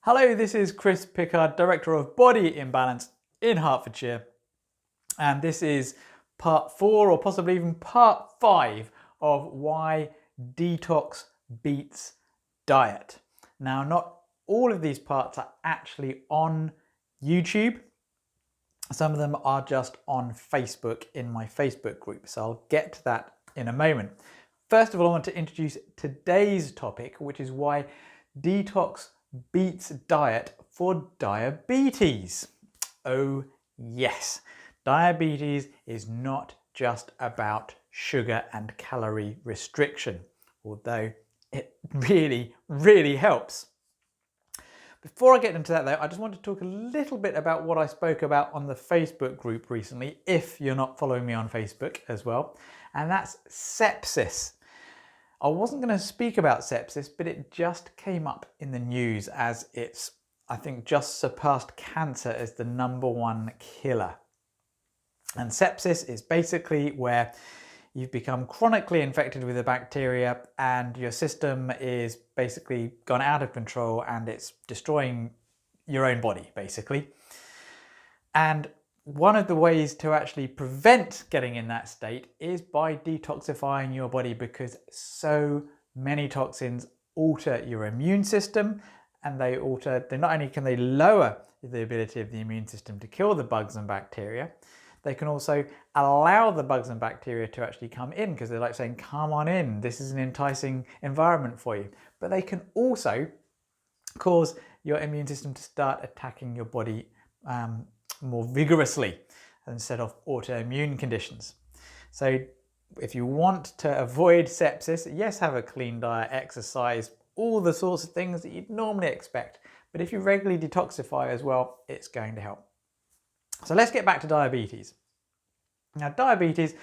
Hello, this is Chris Pickard, Director of Body Imbalance in Hertfordshire, and this is part 4 or possibly even part 5 of why detox beats diet. Now, not all of these parts are actually on YouTube. Some of them are just on Facebook in my Facebook group, so I'll get to that in a moment. First of all, I want to introduce today's topic, which is why detox beats diet for diabetes. Oh yes, diabetes is not just about sugar and calorie restriction, although it really helps. Before I get into that though, I just want to talk a little bit about what I spoke about on the Facebook group recently, if you're not following me on Facebook as well, and that's sepsis. I wasn't going to speak about sepsis, but it just came up in the news as it's, I think, just surpassed cancer as the #1 killer. And sepsis is basically where you've become chronically infected with a bacteria and your system is basically gone out of control and it's destroying your own body, basically. And one of the ways to actually prevent getting in that state is by detoxifying your body, because so many toxins alter your immune system, and they not only can they lower the ability of the immune system to kill the bugs and bacteria, they can also allow the bugs and bacteria to actually come in, because they're like saying, come on in, this is an enticing environment for you. But they can also cause your immune system to start attacking your body more vigorously instead of autoimmune conditions. So if you want to avoid sepsis, yes, have a clean diet, exercise, all the sorts of things that you'd normally expect. But if you regularly detoxify as well, it's going to help. So let's get back to diabetes. Now diabetes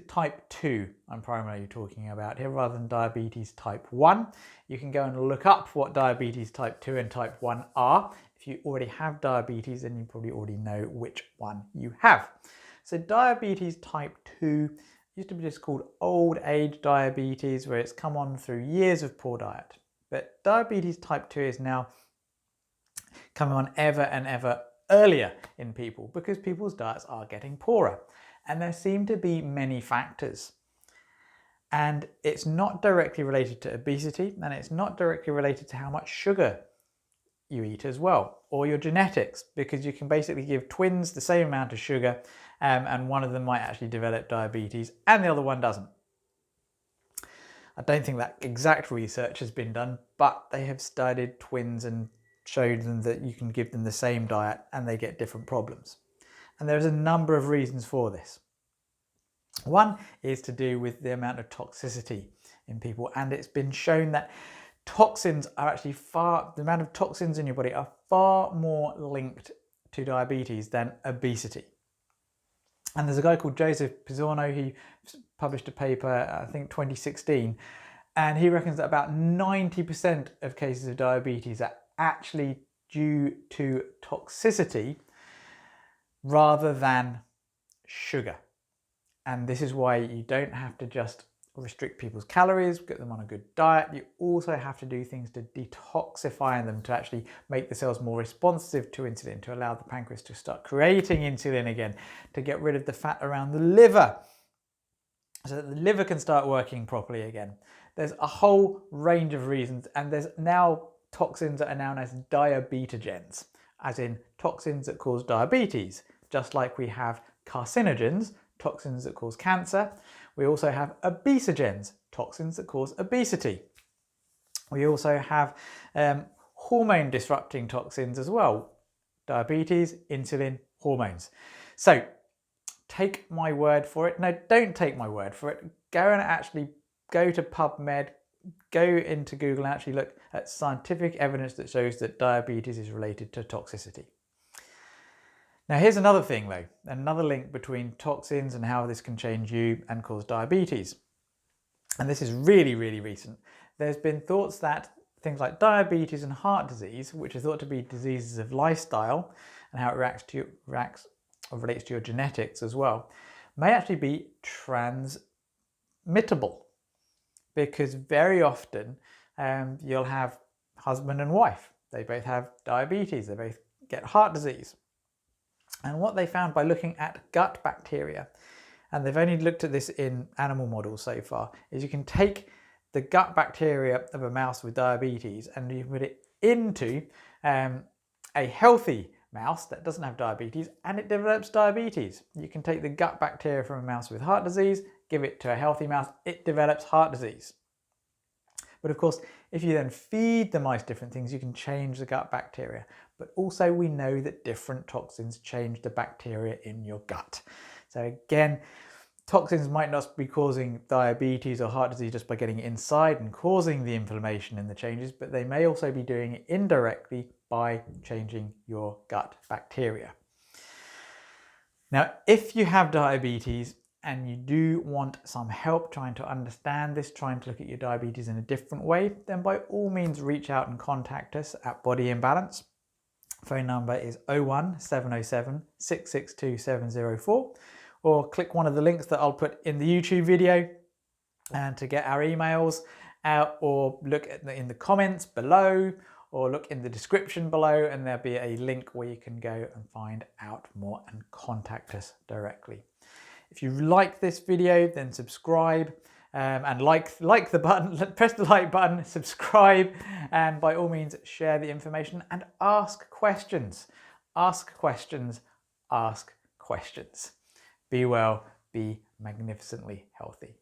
type 2 I'm primarily talking about here rather than diabetes type 1. You can go and look up what diabetes type 2 and type 1 are. If you already have diabetes, then you probably already know which one you have. So diabetes type 2 used to be just called old age diabetes, where it's come on through years of poor diet. But diabetes type 2 is now coming on ever and ever earlier in people because people's diets are getting poorer. And there seem to be many factors. And it's not directly related to obesity, and it's not directly related to how much sugar you eat as well, or your genetics, because you can basically give twins the same amount of sugar and one of them might actually develop diabetes and the other one doesn't. I don't think that exact research has been done, but they have studied twins and showed them that you can give them the same diet and they get different problems. And there's a number of reasons for this. One is to do with the amount of toxicity in people, and it's been shown that toxins are actually the amount of toxins in your body are far more linked to diabetes than obesity. And there's a guy called Joseph Pizzorno who published a paper, I think 2016, and he reckons that about 90% of cases of diabetes are actually due to toxicity rather than sugar. And this is why you don't have to just restrict people's calories, get them on a good diet. You also have to do things to detoxify them, to actually make the cells more responsive to insulin, to allow the pancreas to start creating insulin again, to get rid of the fat around the liver so that the liver can start working properly again. There's a whole range of reasons, and there's now toxins that are known as diabetogens, as in toxins that cause diabetes, just like we have carcinogens, toxins that cause cancer. We also have obesogens, toxins that cause obesity. We also have hormone disrupting toxins as well, diabetes, insulin, hormones. So take my word for it. No, don't take my word for it. Go and actually go to PubMed, go into Google and actually look at scientific evidence that shows that diabetes is related to toxicity. Now here's another thing though, another link between toxins and how this can change you and cause diabetes. And this is really recent. There's been thoughts that things like diabetes and heart disease, which are thought to be diseases of lifestyle and how it relates to your genetics as well, may actually be transmittable, because very often you'll have husband and wife. They both have diabetes. They both get heart disease. And what they found by looking at gut bacteria, and they've only looked at this in animal models so far, is you can take the gut bacteria of a mouse with diabetes and you put it into a healthy mouse that doesn't have diabetes, and it develops diabetes. You can take the gut bacteria from a mouse with heart disease, give it to a healthy mouse, it develops heart disease. But of course, if you then feed the mice different things, you can change the gut bacteria. But also we know that different toxins change the bacteria in your gut. So again, toxins might not be causing diabetes or heart disease just by getting it inside and causing the inflammation and the changes, but they may also be doing it indirectly by changing your gut bacteria. Now, if you have diabetes and you do want some help trying to understand this, trying to look at your diabetes in a different way, then by all means reach out and contact us at Body Imbalance. Phone number is 01 707 662 704, or click one of the links that I'll put in the YouTube video and to get our emails out, or look in the comments below, or look in the description below, and there'll be a link where you can go and find out more and contact us directly. If you like this video, then subscribe and like the button, press the like button, subscribe, and by all means share the information and ask questions. Ask questions, ask questions. Be well, be magnificently healthy.